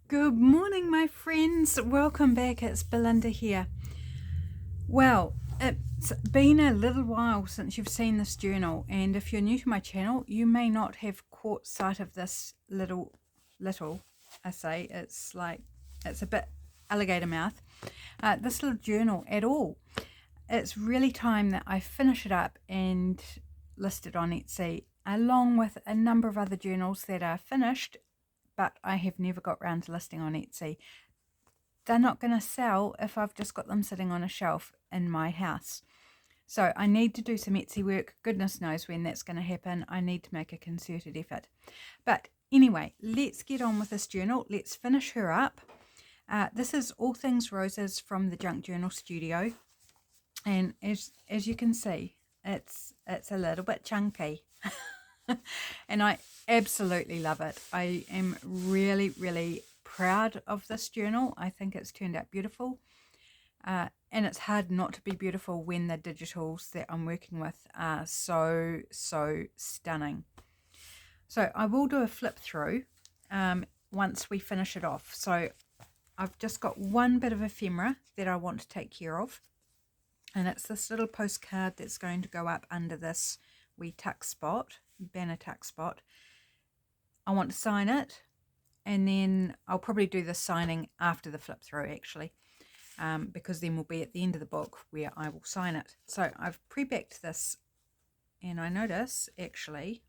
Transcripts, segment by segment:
Good morning, my friends. Welcome back. It's Belinda here. Well, it's been a little while since you've seen this journal, and if you're new to my channel, you may not have caught sight of this little, I say, it's a bit alligator mouth, this little journal at all. It's really time that I finish it up and list it on Etsy, along with a number of other journals that are finished but I have never got round to listing on Etsy. They're not going to sell if I've just got them sitting on a shelf in my house. So I need to do some Etsy work. Goodness knows when that's going to happen. I need to make a concerted effort. But anyway, let's get on with this journal. Let's finish her up. This is All Things Roses from the Junk Journal Studio. And as you can see, it's a little bit chunky. And I absolutely love it. I am really, really proud of this journal. I think it's turned out beautiful. And it's hard not to be beautiful when the digitals that I'm working with are so stunning. So I will do a flip through once we finish it off. So I've just got one bit of ephemera that I want to take care of. And it's this little postcard that's going to go up under this wee tuck spot, banner tuck spot. I want to sign it, and then I'll probably do the signing after the flip through actually, because then we'll be at the end of the book where I will sign it. So I've pre-backed this, and I notice actually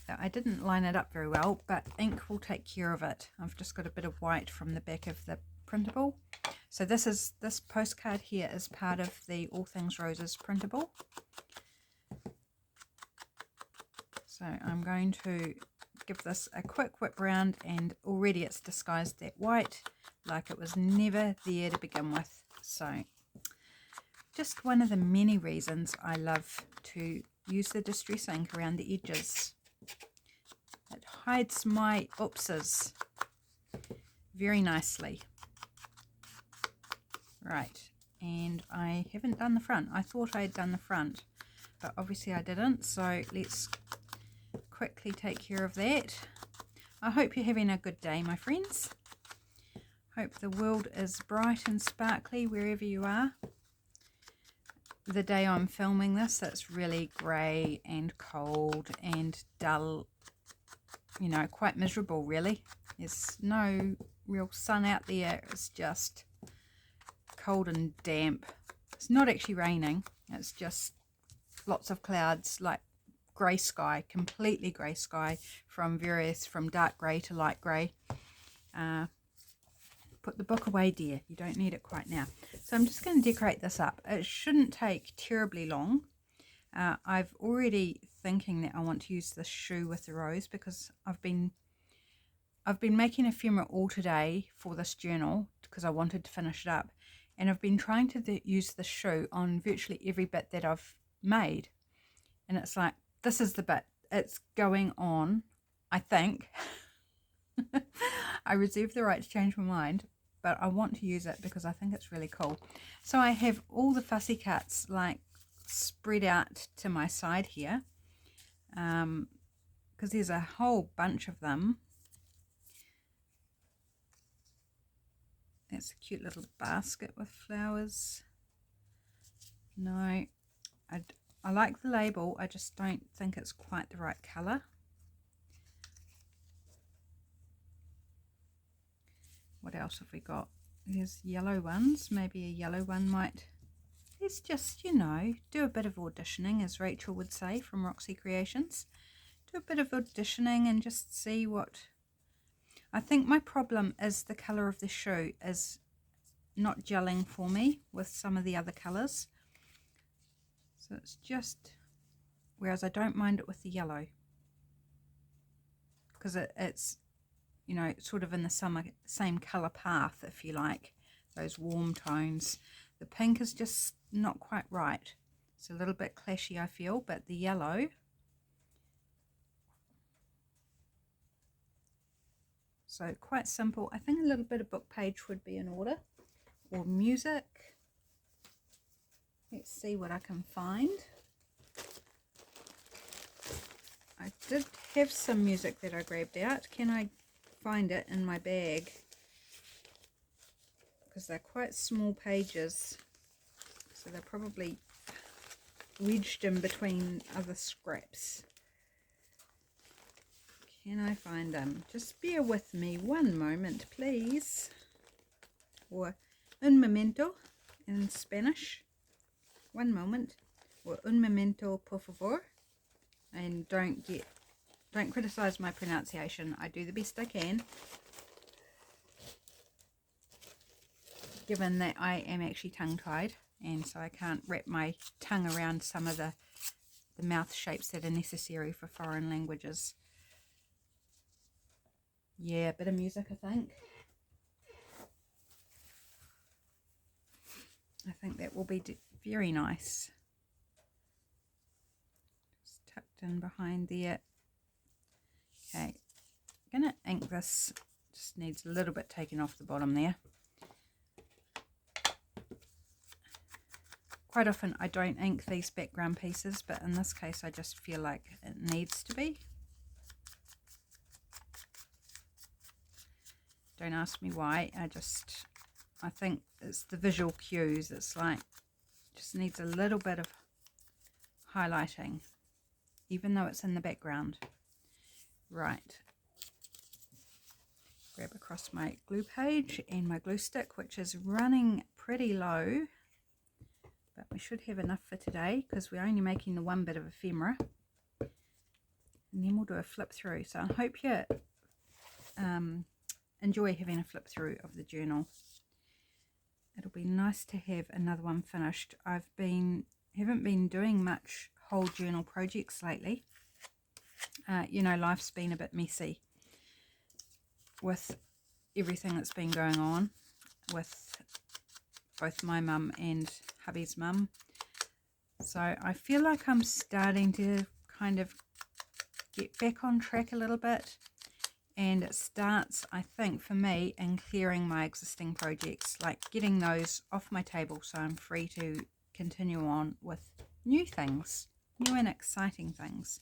that I didn't line it up very well, but ink will take care of it. I've just got a bit of white from the back of the printable. So this postcard here is part of the All Things Roses printable. So I'm going to give this a quick whip round, and already it's disguised that white like it was never there to begin with. So just one of the many reasons I love to use the distress ink around the edges. It hides my oopses very nicely. Right, and I haven't done the front. I thought I had done the front, but obviously I didn't, so let's quickly take care of that. I hope you're having a good day, my friends. Hope the world is bright and sparkly wherever you are. The day I'm filming this, it's really grey and cold and dull, you know, quite miserable really. There's no real sun out there. It's just cold and damp. It's not actually raining, it's just lots of clouds, like grey sky, completely grey sky, from dark grey to light grey. Put the book away, dear, you don't need it quite now. So I'm just going to decorate this up. It shouldn't take terribly long. I've already thinking that I want to use this shoe with the rose, because I've been making ephemera all today for this journal because I wanted to finish it up, and I've been trying to use the shoe on virtually every bit that I've made, and it's like, this is the bit it's going on, I think. I reserve the right to change my mind, but I want to use it because I think it's really cool. So I have all the fussy cuts like spread out to my side here, because there's a whole bunch of them. That's a cute little basket with flowers. No, I like the label, I just don't think it's quite the right colour. What else have we got? There's yellow ones. Maybe a yellow one might... Let's just, you know, do a bit of auditioning, as Rachel would say from Roxy Creations. Do a bit of auditioning and just see what... I think my problem is the colour of the shoe is not gelling for me with some of the other colours. So it's just... Whereas I don't mind it with the yellow, because it's, you know, sort of in the same colour path, if you like, those warm tones. The pink is just not quite right. It's a little bit clashy, I feel, but the yellow, so quite simple. I think a little bit of book page would be in order, or music. Let's see what I can find. I did have some music that I grabbed out. Can I find it in my bag? because they're quite small pages, so they're probably wedged in between other scraps. Can I find them? Just bear with me one moment, please. Or un momento in Spanish. One moment. Or un momento, por favor. And don't criticize my pronunciation. I do the best I can, given that I am actually tongue-tied, and so I can't wrap my tongue around some of the mouth shapes that are necessary for foreign languages. Yeah, a bit of music, I think. I think that will be very nice. Just tucked in behind there. Okay, I'm going to ink this. Just needs a little bit taken off the bottom there. Quite often I don't ink these background pieces, but in this case I just feel like it needs to be. Don't ask me why, I think it's the visual cues. It's like, just needs a little bit of highlighting, even though it's in the background. Right. Grab across my glue page and my glue stick, which is running pretty low, but we should have enough for today because we're only making the one bit of ephemera. And then we'll do a flip through. So I hope you enjoy having a flip through of the journal. It'll be nice to have another one finished. Haven't been doing much whole journal projects lately. You know, life's been a bit messy with everything that's been going on with both my mum and hubby's mum. So I feel like I'm starting to kind of get back on track a little bit. And it starts, I think, for me, in clearing my existing projects, like getting those off my table so I'm free to continue on with new things, new and exciting things.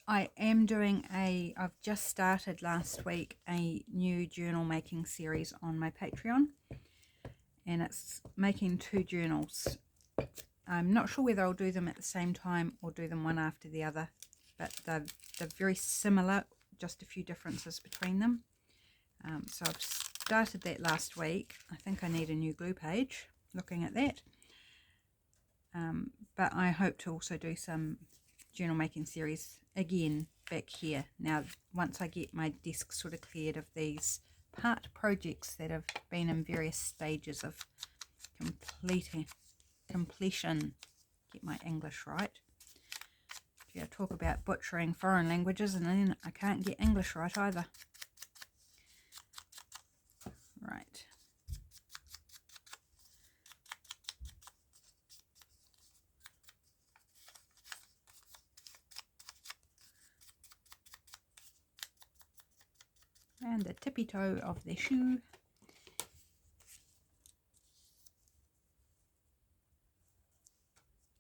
I am doing I've just started last week a new journal making series on my Patreon, and it's making 2 journals. I'm not sure whether I'll do them at the same time or do them one after the other, but they're very similar, just a few differences between them. So I've started that last week. I think I need a new glue page, looking at that. But I hope to also do some journal making series again back here. Now, once I get my desk sort of cleared of these part projects that have been in various stages of completion. Get my English right. Yeah, talk about butchering foreign languages, and then I can't get English right either. Right. And the tippy toe of the shoe.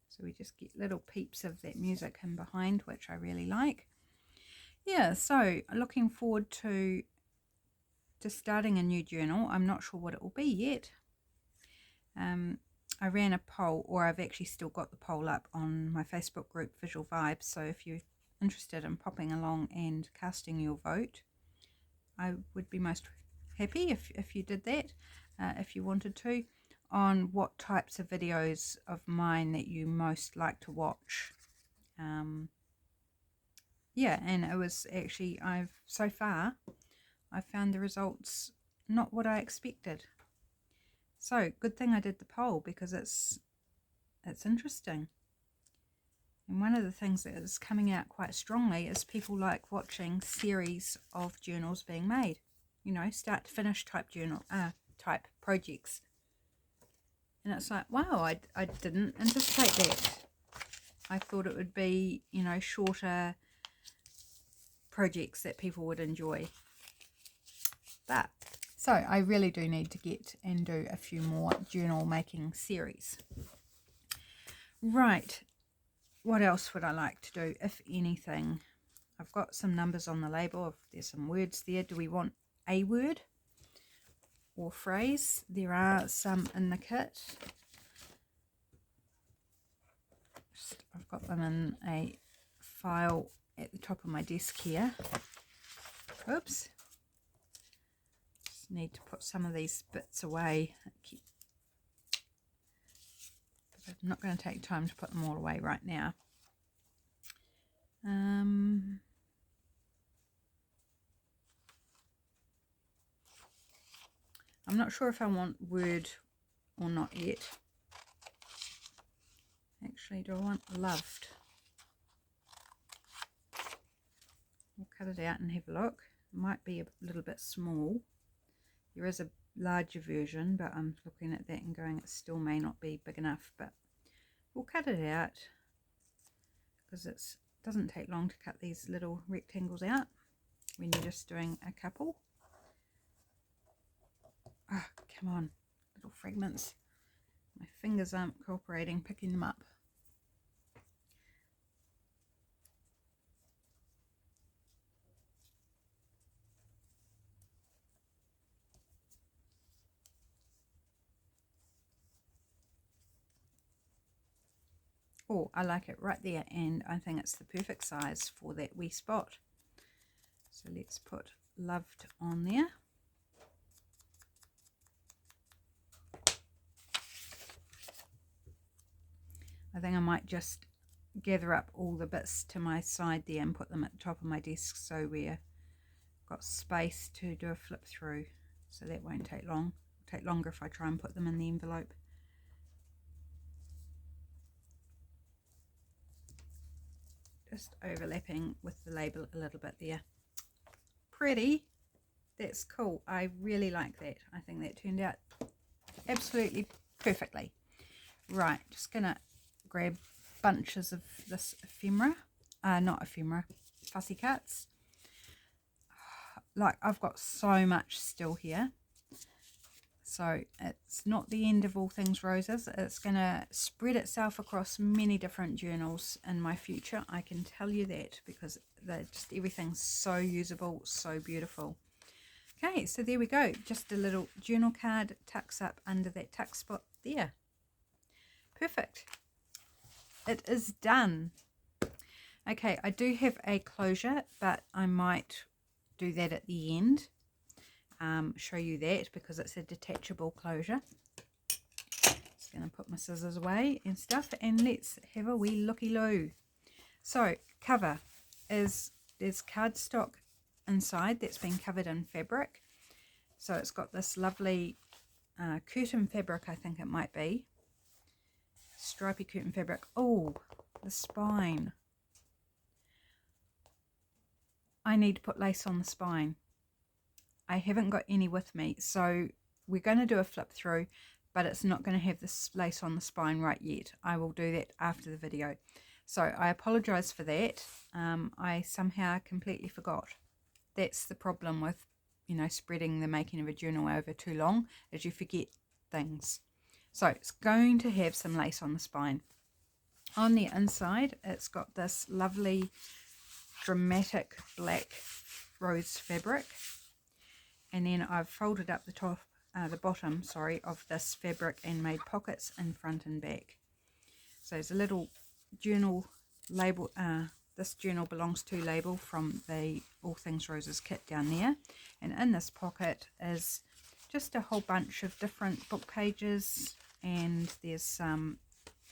So we just get little peeps of that music in behind, which I really like. Yeah, so looking forward to starting a new journal. I'm not sure what it will be yet. I ran a poll, or I've actually still got the poll up on my Facebook group Visual Vibes, so if you're interested in popping along and casting your vote, I would be most happy if you did that, if you wanted to, on what types of videos of mine that you most like to watch. Yeah, and it was actually, so far I've found the results not what I expected. So good thing I did the poll, because it's interesting. And one of the things that is coming out quite strongly is people like watching series of journals being made, you know, start to finish type projects. And it's like, wow, I didn't anticipate that. I thought it would be, you know, shorter projects that people would enjoy. But so I really do need to get and do a few more journal making series. Right. What else would I like to do, if anything? I've got some numbers on the label. If there's some words there, do we want a word or phrase? There are some in the kit. I've got them in a file at the top of my desk here. Oops. Just need to put some of these bits away. I'm not going to take time to put them all away right now. I'm not sure if I want word or not yet. Actually, do I want loved? We'll cut it out and have a look. It might be a little bit small. There is a larger version, but I'm looking at that and going, it still may not be big enough, but we'll cut it out because it doesn't take long to cut these little rectangles out when you're just doing a couple. Oh, come on, little fragments. My fingers aren't cooperating picking them up. Oh, I like it right there, and I think it's the perfect size for that wee spot. So let's put loved on there. I think I might just gather up all the bits to my side there and put them at the top of my desk so we've got space to do a flip through. So that won't take long. It'll take longer if I try and put them in the envelope. Just overlapping with the label a little bit there. Pretty. That's cool. I really like that. I think that turned out absolutely perfectly. Right, just gonna grab bunches of this ephemera. Not ephemera, fussy cuts. Like, I've got so much still here. So it's not the end of all things roses. It's going to spread itself across many different journals in my future. I can tell you that, because just everything's so usable, so beautiful. Okay, so there we go. Just a little journal card tucks up under that tuck spot there. Perfect. It is done. Okay, I do have a closure, but I might do that at the end. Show you that because it's a detachable closure. Just going to put my scissors away and stuff, and let's have a wee looky-loo. So cover is, there's cardstock inside that's been covered in fabric. So it's got this lovely curtain fabric, I think it might be. Stripy curtain fabric. Oh, the spine. I need to put lace on the spine. I haven't got any with me, so we're going to do a flip through, but it's not going to have this lace on the spine right yet. I will do that after the video. So I apologize for that. I somehow completely forgot. That's the problem with, you know, spreading the making of a journal over too long, is you forget things. So it's going to have some lace on the spine. On the inside, it's got this lovely dramatic black rose fabric. And then I've folded up the bottom, of this fabric and made pockets in front and back. So there's a little journal label. This journal belongs to label from the All Things Roses kit down there. And in this pocket is just a whole bunch of different book pages. And there's some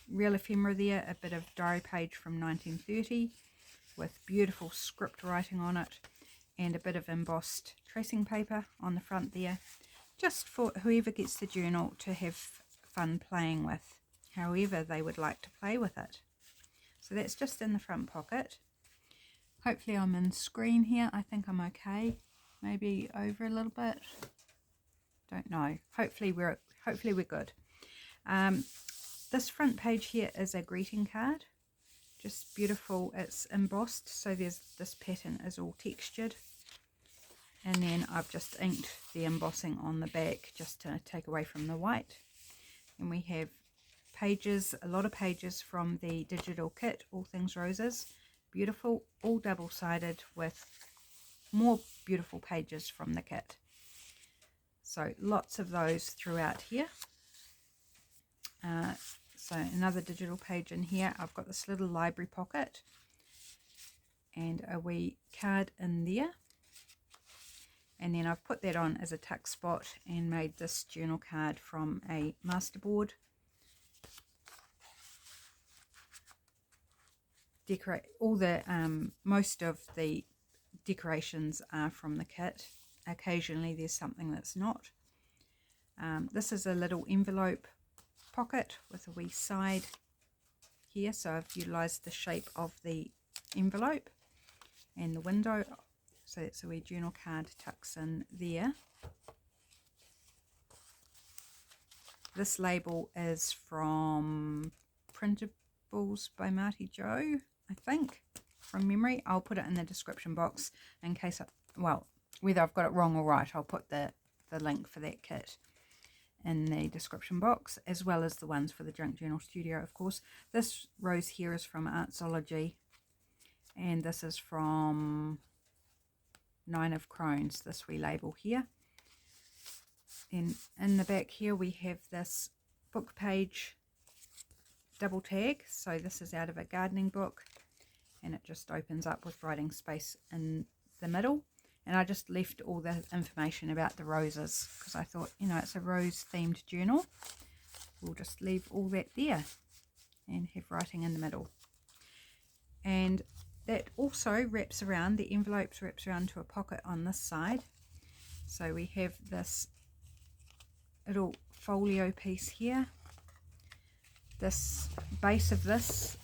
real ephemera there, a bit of diary page from 1930 with beautiful script writing on it, and a bit of embossed tracing paper on the front there, just for whoever gets the journal to have fun playing with, however they would like to play with it. So that's just in the front pocket. Hopefully I'm in screen here. I think I'm okay. Maybe over a little bit. Don't know. Hopefully we're good. This front page here is a greeting card. Just beautiful. It's embossed, so this pattern is all textured. And then I've just inked the embossing on the back just to take away from the white. And we have pages, a lot of pages from the digital kit, All Things Roses. beautiful, all double-sided with more beautiful pages from the kit. So lots of those throughout here. So another digital page in here. I've got this little library pocket and a wee card in there. And then I've put that on as a tuck spot and made this journal card from a masterboard. Decorate all the most of the decorations are from the kit. Occasionally there's something that's not. This is a little envelope pocket with a wee side here, so I've utilised the shape of the envelope and the window, so that's a wee journal card tucks in there. This label is from Printables by MartiJo, I think, from memory. I'll put it in the description box in case, well, whether I've got it wrong or right, I'll put the link for that kit in the description box, as well as the ones for the Junk Journal Studio, of course. This rose here is from Artzology, and this is from 9 of Crones, this wee label here. And in the back here we have this book page double tag, so this is out of a gardening book, and it just opens up with writing space in the middle. And I just left all the information about the roses because I thought, you know, it's a rose themed journal. We'll just leave all that there and have writing in the middle. And that also wraps around, the envelopes wraps around to a pocket on this side. So we have this little folio piece here. This base of this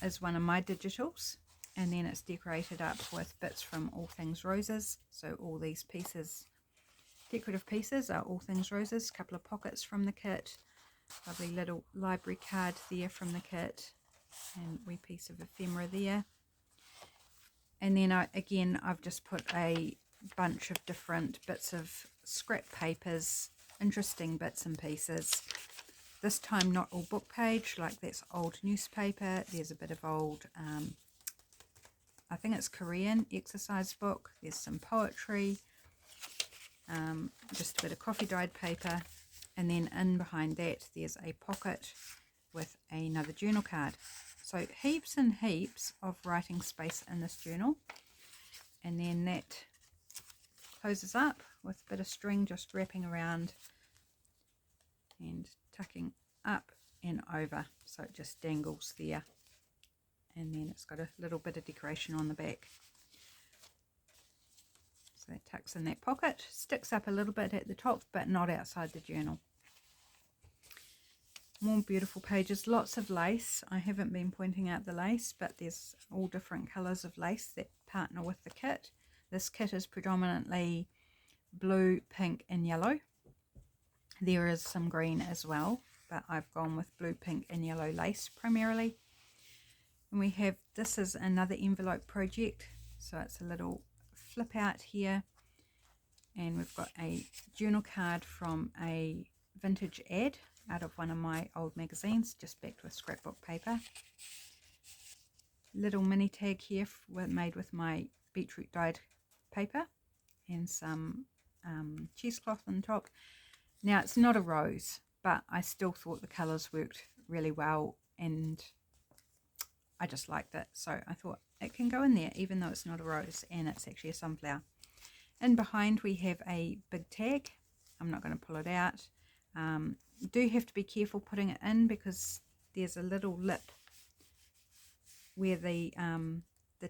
is one of my digitals. And then it's decorated up with bits from All Things Roses. So all these pieces, decorative pieces, are All Things Roses. A couple of pockets from the kit. Lovely little library card there from the kit. And a wee piece of ephemera there. And then I've just put a bunch of different bits of scrap papers, interesting bits and pieces. This time not all book page, like that's old newspaper. There's a bit of old... I think it's Korean exercise book. There's some poetry, just a bit of coffee dyed paper, and then in behind that there's a pocket with another journal card. So heaps and heaps of writing space in this journal, and then that closes up with a bit of string just wrapping around and tucking up and over, so it just dangles there. And then it's got a little bit of decoration on the back. So that tucks in that pocket, sticks up a little bit at the top, but not outside the journal. More beautiful pages, lots of lace. I haven't been pointing out the lace, but there's all different colours of lace that partner with the kit. This kit is predominantly blue, pink and yellow. There is some green as well, but I've gone with blue, pink and yellow lace primarily. And we have, this is another envelope project, so it's a little flip out here, and we've got a journal card from a vintage ad out of one of my old magazines, just backed with scrapbook paper. Little mini tag here made with my beetroot dyed paper and some cheesecloth on top. Now it's not a rose, but I still thought the colours worked really well and I just liked it, so I thought it can go in there even though it's not a rose and it's actually a sunflower. In behind we have a big tag. I'm not going to pull it out. You do have to be careful putting it in because there's a little lip where the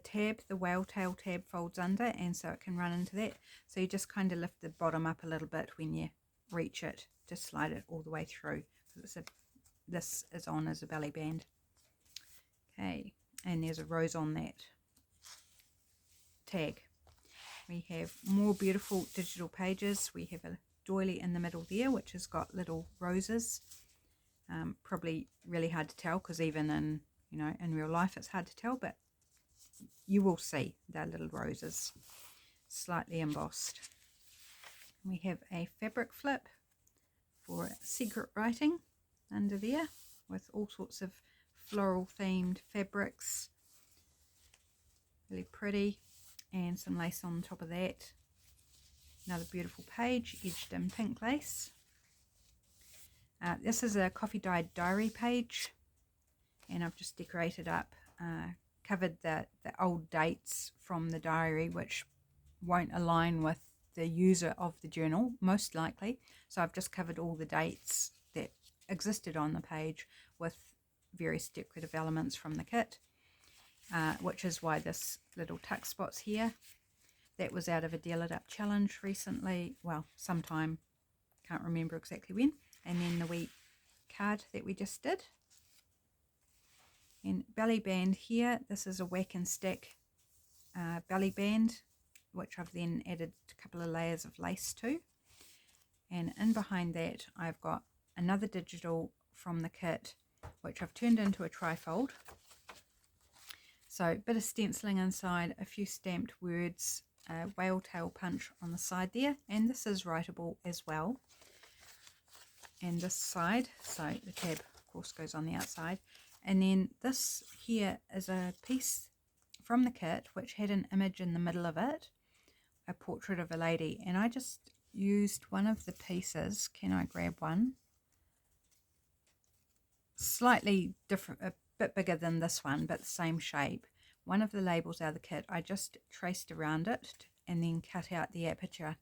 tab, the whale tail tab, folds under, and so it can run into that. So you just kind of lift the bottom up a little bit when you reach it to slide it all the way through. This is on as a belly band. Okay, and there's a rose on that tag. We have more beautiful digital pages. We have a doily in the middle there, which has got little roses. Probably really hard to tell because even in, you know, in real life it's hard to tell, but you will see they're little roses, slightly embossed. We have a fabric flip for secret writing under there with all sorts of floral themed fabrics. really pretty, and some lace on top of that. Another beautiful page, edged in pink lace. This is a coffee dyed diary page, and I've just decorated up, covered the old dates from the diary, which won't align with the user of the journal, most likely. So I've just covered all the dates that existed on the page with various decorative elements from the kit, which is why this little tuck spot's here. That was out of a Deal It Up challenge recently, well, sometime, can't remember exactly when. And then the wee card that we just did. And belly band here, this is a whack and stack belly band, which I've then added a couple of layers of lace to. And in behind that, I've got another digital from the kit, which I've turned into a trifold. So a bit of stenciling inside, a few stamped words, a whale tail punch on the side there, and this is writable as well. And this side, so the tab of course goes on the outside. And then this here is a piece from the kit which had an image in the middle of it, a portrait of a lady, and I just used one of the pieces. Can I grab one? Slightly different, a bit bigger than this one, but the same shape. One of the labels out of the kit, I just traced around it and then cut out the aperture.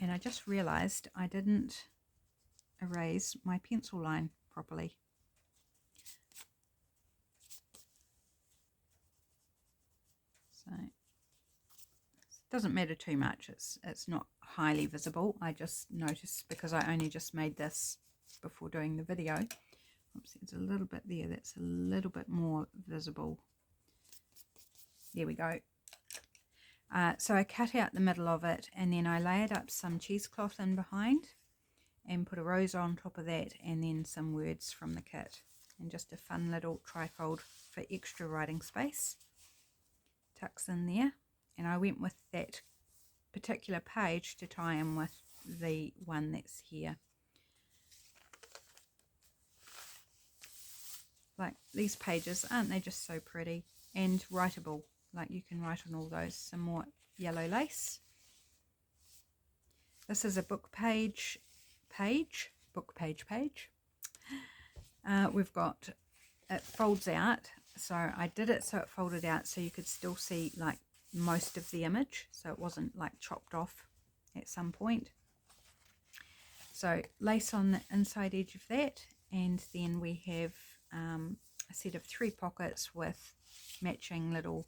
And I just realized I didn't erase my pencil line properly. So it doesn't matter too much. It's not highly visible. I just noticed because I only just made this before doing the video. Oops, there's a little bit there that's a little bit more visible. There we go. So I cut out the middle of it, and then I layered up some cheesecloth in behind and put a rose on top of that, and then some words from the kit, and just a fun little trifold for extra writing space. Tucks in there, and I went with that particular page to tie in with the one that's here. Like these pages, aren't they just so pretty and writable? Like you can write on all those. Some more yellow lace. This is a book page. We've got, it folds out, so I did it so it folded out so you could still see like most of the image, so it wasn't like chopped off at some point. So lace on the inside edge of that, and then we have a set of 3 pockets with matching little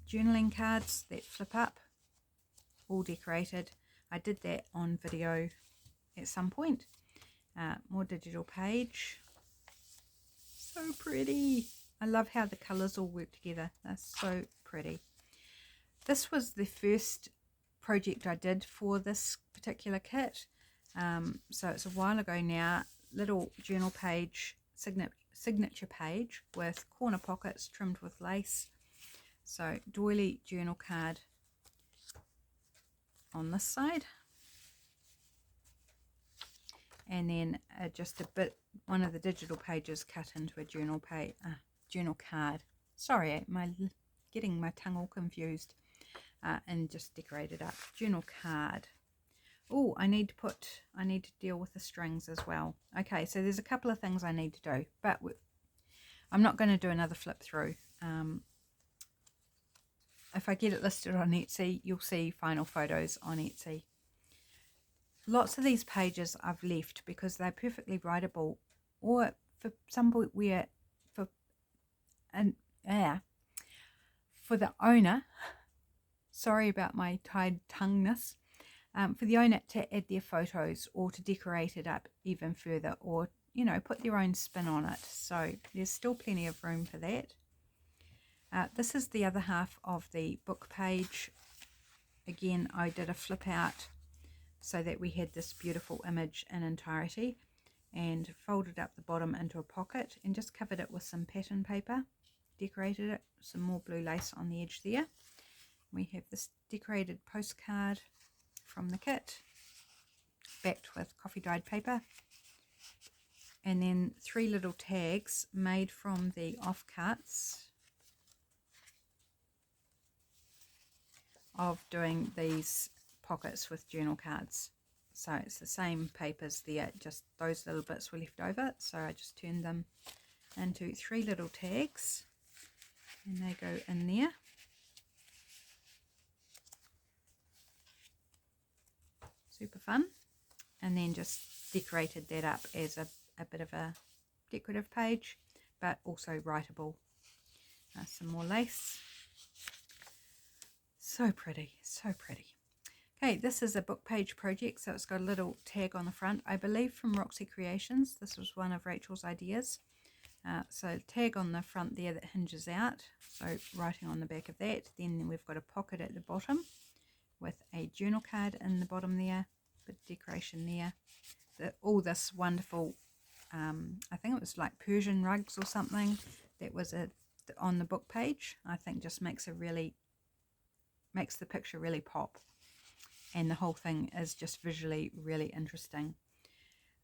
journaling cards that flip up, all decorated. I did that on video at some point. More digital page. So pretty. I love how the colours all work together. They're so pretty. This was the first project I did for this particular kit. So it's a while ago now. Little journal page, signature page with corner pockets trimmed with lace. So doily journal card on this side. And then just a bit, one of the digital pages cut into a journal card. Sorry, getting my tongue all confused. And just decorated up. Journal card. Oh, I need to deal with the strings as well. Okay, so there's a couple of things I need to do, but I'm not going to do another flip through. If I get it listed on Etsy, you'll see final photos on Etsy. Lots of these pages I've left because they're perfectly writable, or for somewhere for the owner. Sorry about my tied tongueness. For the owner to add their photos or to decorate it up even further, or put their own spin on it. So there's still plenty of room for that. This is the other half of the book page. Again, I did a flip out so that we had this beautiful image in entirety, and folded up the bottom into a pocket and just covered it with some pattern paper, decorated it, some more blue lace on the edge there. We have this decorated postcard from the kit, backed with coffee dyed paper, and then 3 little tags made from the offcuts of doing these pockets with journal cards. So it's the same papers there, just those little bits were left over, so I just turned them into 3 little tags and they go in there. Super fun. And then just decorated that up as a bit of a decorative page, but also writable. Some more lace. So pretty, so pretty. Okay, this is a book page project, so it's got a little tag on the front, I believe from Roxy Creations. This was one of Rachel's ideas. So tag on the front there that hinges out, so writing on the back of that. Then we've got a pocket at the bottom with a journal card in the bottom there, bit of decoration there. All this wonderful, I think it was like Persian rugs or something that was on the book page. I think just makes the picture really pop. And the whole thing is just visually really interesting.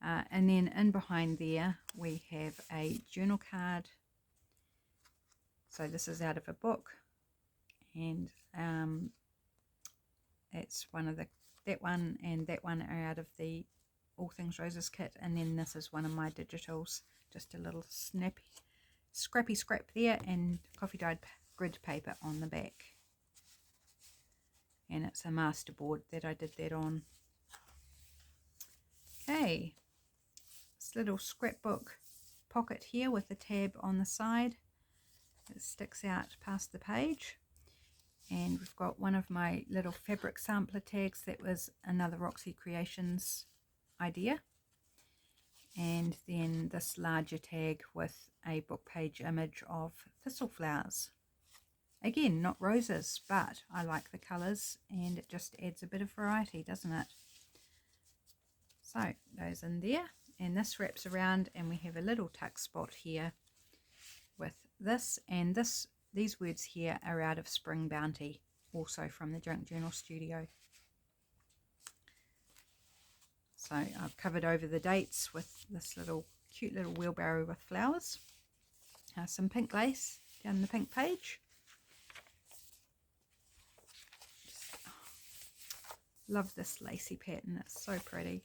And then in behind there we have a journal card. So this is out of a book, and it's one of that one and that one are out of the All Things Roses kit, and then this is one of my digitals, just a little scrappy scrap there, and coffee dyed grid paper on the back. And it's a masterboard that I did that on. Okay, this little scrapbook pocket here with a tab on the side that sticks out past the page. And we've got one of my little fabric sampler tags that was another Roxy Creations idea. And then this larger tag with a book page image of thistle flowers. Again, not roses, but I like the colours and it just adds a bit of variety, doesn't it? So those in there, and this wraps around and we have a little tuck spot here with this, and these words here are out of Spring Bounty, also from the Junk Journal Studio. So I've covered over the dates with this cute little wheelbarrow with flowers. Some pink lace down the pink page. Love this lacy pattern, it's so pretty.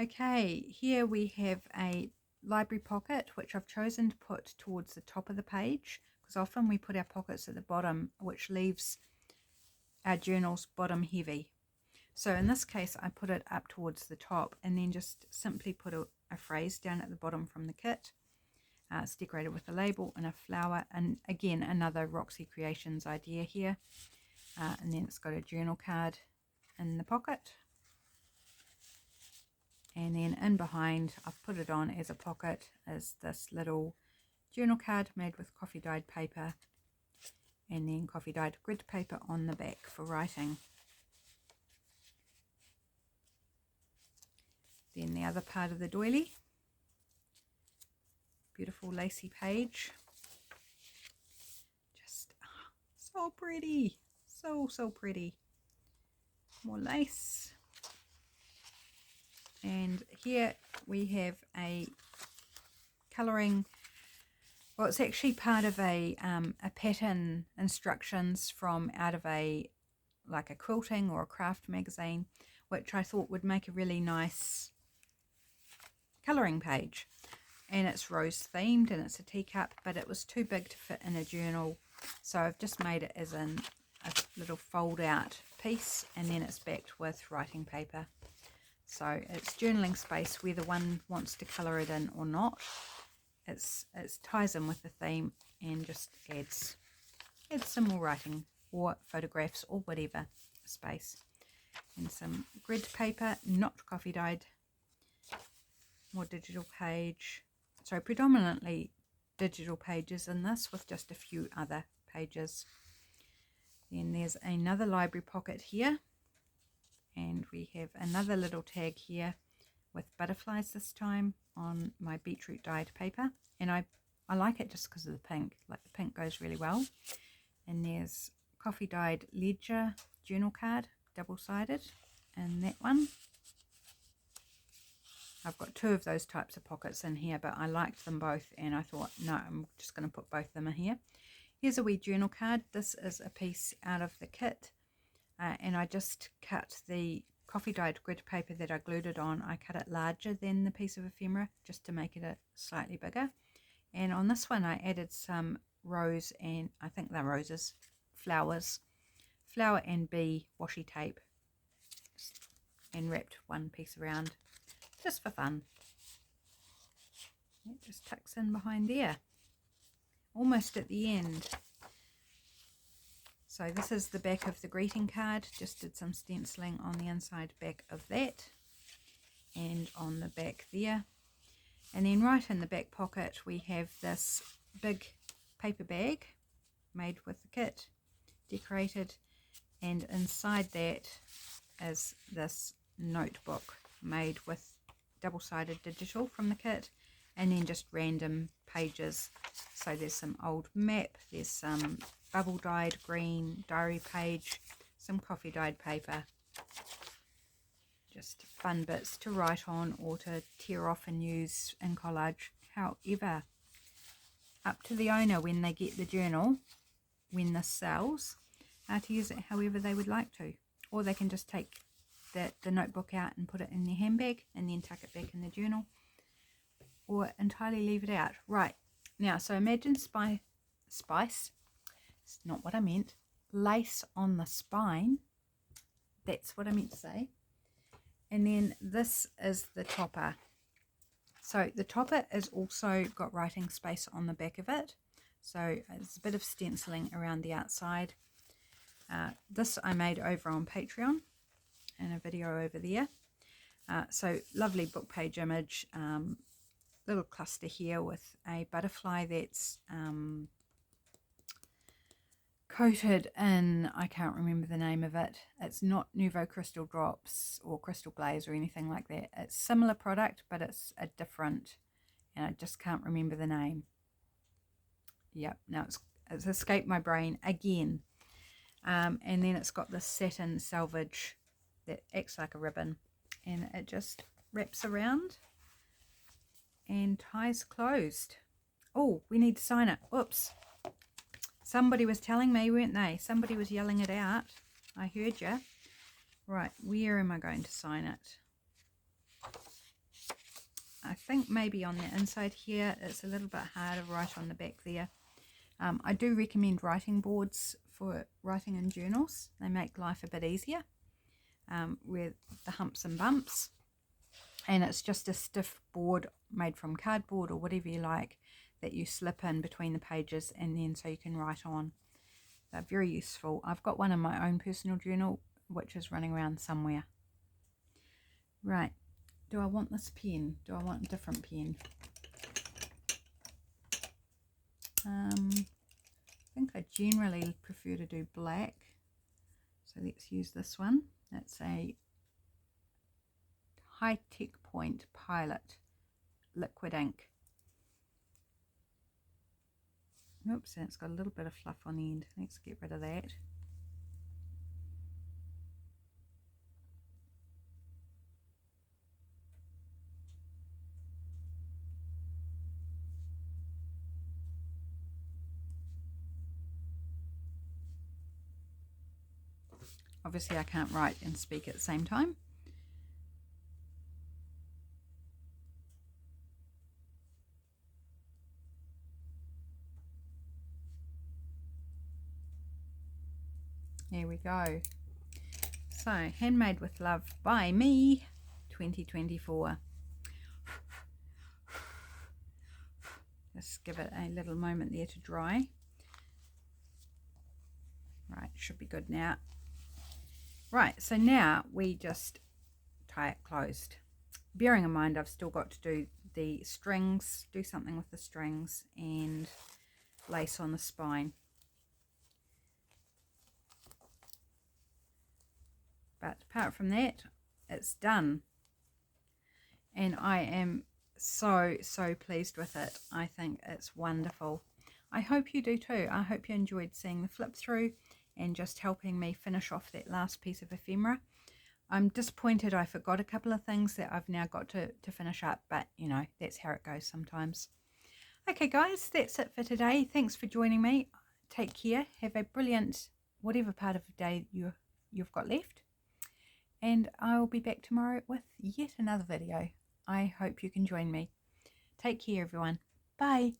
Okay, here we have a library pocket which I've chosen to put towards the top of the page, because often we put our pockets at the bottom, which leaves our journals bottom heavy. So in this case I put it up towards the top and then just simply put a phrase down at the bottom from the kit. It's decorated with a label and a flower, and again another Roxy Creations idea here. And then it's got a journal card in the pocket, and then in behind I've put it on as a pocket is this little journal card made with coffee dyed paper, and then coffee dyed grid paper on the back for writing. Then the other part of the doily, beautiful lacy page, just so pretty, so pretty. More lace, and here we have a colouring, well it's actually part of a pattern instructions from out of like a quilting or a craft magazine, which I thought would make a really nice colouring page. And it's rose themed and it's a teacup, but it was too big to fit in a journal, so I've just made it as a little fold out piece, and then it's backed with writing paper, so it's journaling space whether one wants to colour it in or not. It ties in with the theme and just adds some more writing or photographs or whatever space. And some grid paper, not coffee dyed, more digital page, so predominantly digital pages in this with just a few other pages. Then there's another library pocket here, and we have another little tag here with butterflies this time on my beetroot dyed paper, and I like it just because of the pink, like the pink goes really well. And there's coffee dyed ledger journal card, double-sided, and that one. I've got 2 of those types of pockets in here, but I liked them both and I thought no, I'm just going to put both of them in here. Here's a wee journal card. This is a piece out of the kit and I just cut the coffee dyed grid paper that I glued it on. I cut it larger than the piece of ephemera just to make it a slightly bigger. And on this one I added some rose, and I think they're roses, flower and bee washi tape, and wrapped one piece around just for fun. It just tucks in behind there, almost at the end. So this is the back of the greeting card. Just did some stenciling on the inside back of that and on the back there. And then right in the back pocket we have this big paper bag made with the kit, decorated, and inside that is this notebook made with double-sided digital from the kit, and then just random pages. So there's some old map, there's some bubble dyed green diary page, some coffee dyed paper, just fun bits to write on or to tear off and use in collage. However, up to the owner when they get the journal, when this sells, to use it however they would like to, or they can just take the notebook out and put it in their handbag and then tuck it back in the journal, or entirely leave it out. Right, now, so imagine spice, it's not what I meant, lace on the spine, that's what I meant to say. And then this is the topper. So the topper is also got writing space on the back of it, so it's a bit of stenciling around the outside. This I made over on Patreon and a video over there. So lovely book page image, little cluster here with a butterfly that's coated in, I can't remember the name of it. It's not Nouveau Crystal Drops or Crystal Glaze or anything like that. It's similar product, but it's a different, and I just can't remember the name. Yep, now it's escaped my brain again. And then it's got this satin selvage that acts like a ribbon, and it just wraps around and ties closed. Oh, we need to sign it. Oops. Somebody was telling me, weren't they? Somebody was yelling it out. I heard you. Right, where am I going to sign it? I think maybe on the inside here. It's a little bit harder right on the back there. I do recommend writing boards for writing in journals. They make life a bit easier with the humps and bumps. And it's just a stiff board made from cardboard or whatever you like that you slip in between the pages, and then so you can write on. They're very useful. I've got one in my own personal journal which is running around somewhere. Right, do I want this pen? Do I want a different pen? I think I generally prefer to do black, so let's use this one. It's a High Tech Point Pilot liquid ink. Oops, and it's got a little bit of fluff on the end. Let's get rid of that. Obviously I can't write and speak at the same time. There we go. So, handmade with love by me, 2024. Just give it a little moment there to dry. Right, should be good now. Right, so now we just tie it closed. Bearing in mind I've still got to do the strings, do something with the strings, and lace on the spine. But apart from that, it's done. And I am so pleased with it. I think it's wonderful. I hope you do too. I hope you enjoyed seeing the flip through and just helping me finish off that last piece of ephemera. I'm disappointed I forgot a couple of things that I've now got to finish up, but you know, that's how it goes sometimes. Okay guys, that's it for today. Thanks for joining me. Take care. Have a brilliant, whatever part of the day you're you've got left. And I will be back tomorrow with yet another video. I hope you can join me. Take care, everyone. Bye.